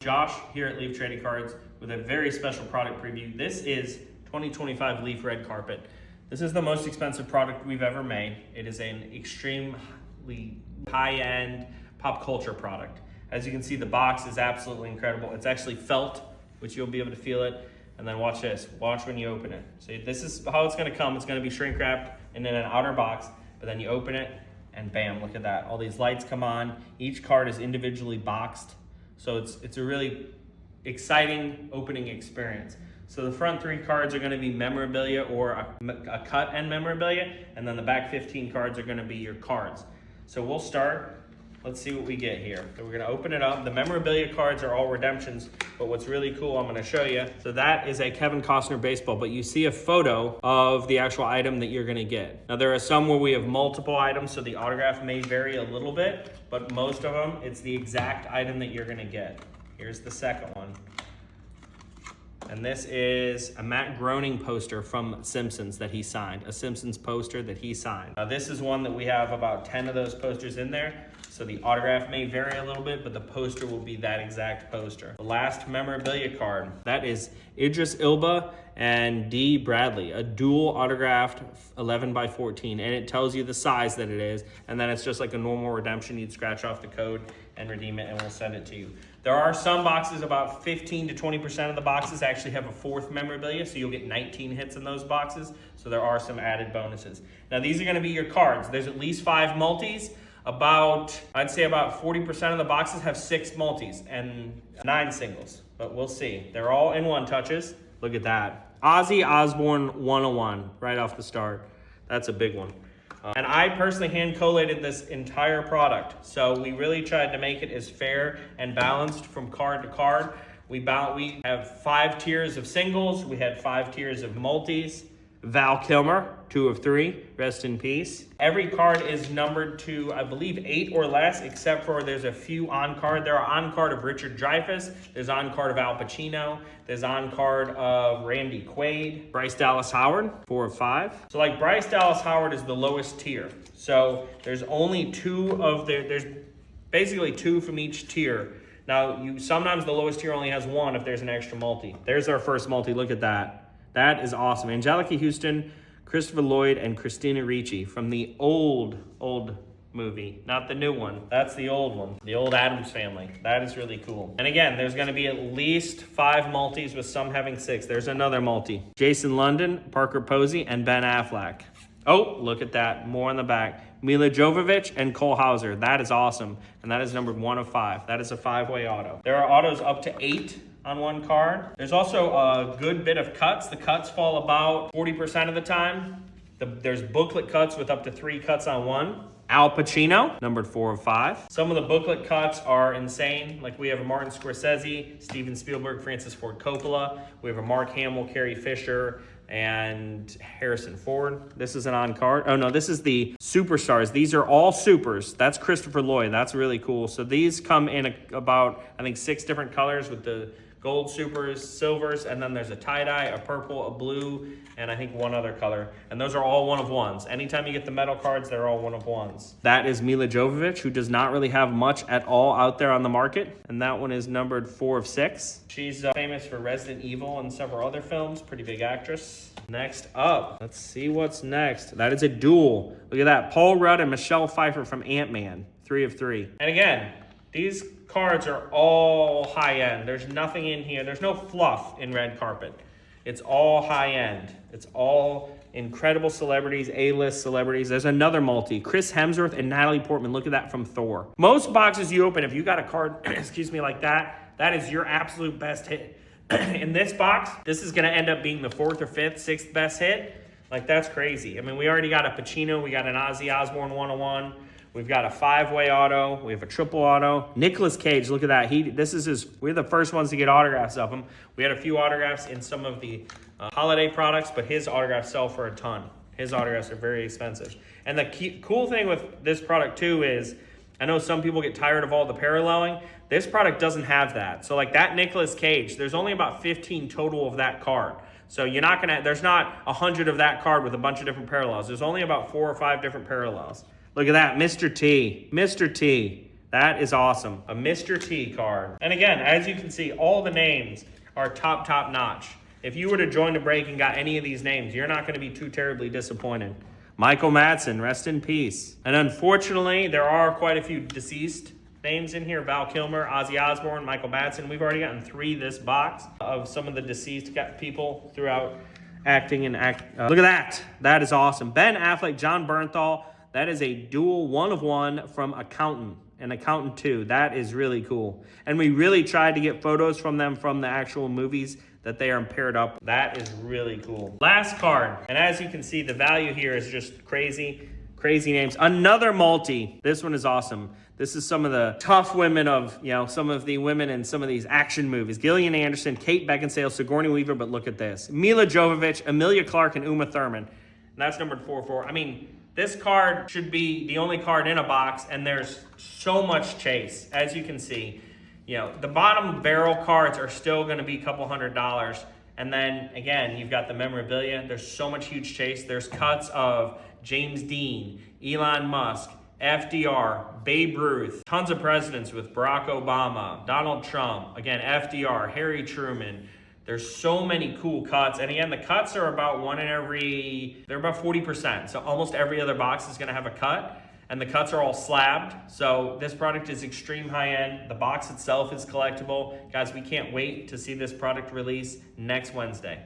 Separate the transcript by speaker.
Speaker 1: Josh here at Leaf Trading Cards with a very special product preview. This is 2025 Leaf Red Carpet. This is the most expensive product we've ever made. It is an extremely high-end pop culture product. As you can see, the box is absolutely incredible. It's actually felt, which you'll be able to feel it. And then watch this. Watch when you open it. So this is how it's going to come. It's going to be shrink wrapped and in an outer box, but then you open it and bam, look at that. All these lights come on. Each card is individually boxed. So it's a really exciting opening experience. So the front 3 cards are going to be memorabilia or a cut and memorabilia, and then the back 15 cards are going to be your cards. So we'll start. Let's see what we get here. So we're going to open it up. The memorabilia cards are all redemptions, but what's really cool, I'm going to show you. So that is a Kevin Costner baseball, but you see a photo of the actual item that you're going to get. Now there are some where we have multiple items, so the autograph may vary a little bit, but most of them, it's the exact item that you're going to get. Here's the second one. And this is a Matt Groening poster from Simpsons that he signed, a Simpsons poster that he signed. Now this is one that we have about 10 of those posters in there. So the autograph may vary a little bit, but the poster will be that exact poster. The last memorabilia card, that is Idris Elba and D. Bradley, a dual autographed 11 by 14, and it tells you the size that it is, and then it's just like a normal redemption. You'd scratch off the code and redeem it, and we'll send it to you. There are some boxes, about 15 to 20% of the boxes actually have a 4th memorabilia, so you'll get 19 hits in those boxes, so there are some added bonuses. Now these are gonna be your cards. There's at least 5 multis. I'd say about 40% of the boxes have 6 multis and 9 singles, but we'll see. They're all in one touches. Look at that. Ozzy Osbourne 101 right off the start. That's a big one. And I personally hand collated this entire product. So we really tried to make it as fair and balanced from card to card. We have 5 tiers of singles. We had 5 tiers of multis. Val Kilmer, 2 of 3, rest in peace. Every card is numbered to, I believe, 8 or less, except for there's a few on card. There are on card of Richard Dreyfuss, there's on card of Al Pacino, there's on card of Randy Quaid, Bryce Dallas Howard, 4 of 5. So like Bryce Dallas Howard is the lowest tier. So there's only 2 of there's basically 2 from each tier. Now, sometimes the lowest tier only has 1 if there's an extra multi. There's our first multi, look at that. That is awesome. Angelica Houston, Christopher Lloyd, and Christina Ricci from the old movie, not the new one. That's the old one, the old Addams Family. That is really cool. And again, there's gonna be at least 5 multis with some having 6. There's another multi. Jason London, Parker Posey, and Ben Affleck. Oh, look at that, more in the back. Mila Jovovich and Cole Hauser. That is awesome. And that is numbered 1 of 5. That is a 5-way auto. There are autos up to 8 on one card. There's also a good bit of cuts. The cuts fall about 40% of the time. There's booklet cuts with up to 3 cuts on one. Al Pacino, numbered 4 of 5. Some of the booklet cuts are insane. Like we have a Martin Scorsese, Steven Spielberg, Francis Ford Coppola. We have a Mark Hamill, Carrie Fisher, and Harrison Ford. This is an on card. Oh no, this is the superstars. These are all supers. That's Christopher Lloyd. That's really cool. So these come in about, I think, 6 different colors with the gold supers, silvers, and then there's a tie-dye, a purple, a blue, and I think 1 other color. And those are all 1 of 1s. Anytime you get the metal cards, they're all 1 of 1s. That is Mila Jovovich, who does not really have much at all out there on the market. And that one is numbered 4 of 6. She's famous for Resident Evil and several other films. Pretty big actress. Next up, let's see what's next. That is a duel. Look at that. Paul Rudd and Michelle Pfeiffer from Ant-Man, 3 of 3. And again, these cards are all high-end. There's nothing in here. There's no fluff in red carpet. It's all high-end. It's all incredible celebrities, A-list celebrities. There's another multi. Chris Hemsworth and Natalie Portman. Look at that from Thor. Most boxes you open, if you got a card, excuse me, like that, that is your absolute best hit. In this box, this is going to end up being the 4th or 5th, 6th best hit. Like, that's crazy. I mean, we already got a Pacino. We got an Ozzy Osbourne 101. We've got a 5-way auto. We have a triple auto. Nicolas Cage, look at that. We're the first ones to get autographs of him. We had a few autographs in some of the holiday products, but his autographs sell for a ton. His autographs are very expensive. And the cool thing with this product too is, I know some people get tired of all the paralleling. This product doesn't have that. So like that Nicolas Cage, there's only about 15 total of that card. So there's not 100 of that card with a bunch of different parallels. There's only about 4 or 5 different parallels. Look at that, Mr. T. Mr. T. That is awesome. A Mr. T card. And again, as you can see, all the names are top notch. If you were to join the break and got any of these names, you're not going to be too terribly disappointed. Michael Madsen, rest in peace. And unfortunately, there are quite a few deceased names in here. Val Kilmer, Ozzy Osbourne, Michael Madsen. We've already gotten 3 this box of some of the deceased people throughout acting and look at that. That is awesome. Ben Affleck, John Bernthal. That is a dual 1 of 1 from Accountant and Accountant 2. That is really cool. And we really tried to get photos from them from the actual movies that they are paired up. That is really cool. Last card. And as you can see, the value here is just crazy names. Another multi. This one is awesome. This is some of the tough women of, some of the women in some of these action movies. Gillian Anderson, Kate Beckinsale, Sigourney Weaver, but look at this. Mila Jovovich, Emilia Clarke, and Uma Thurman. And that's numbered 4-4. I mean, this card should be the only card in a box, and there's so much chase, as you can see. The bottom barrel cards are still going to be a couple $100. And then, again, you've got the memorabilia. There's so much huge chase. There's cuts of James Dean, Elon Musk, FDR, Babe Ruth, tons of presidents with Barack Obama, Donald Trump, again, FDR, Harry Truman. There's so many cool cuts. And again, the cuts are about they're about 40%. So almost every other box is going to have a cut. And the cuts are all slabbed. So this product is extreme high end. The box itself is collectible. Guys, we can't wait to see this product release next Wednesday.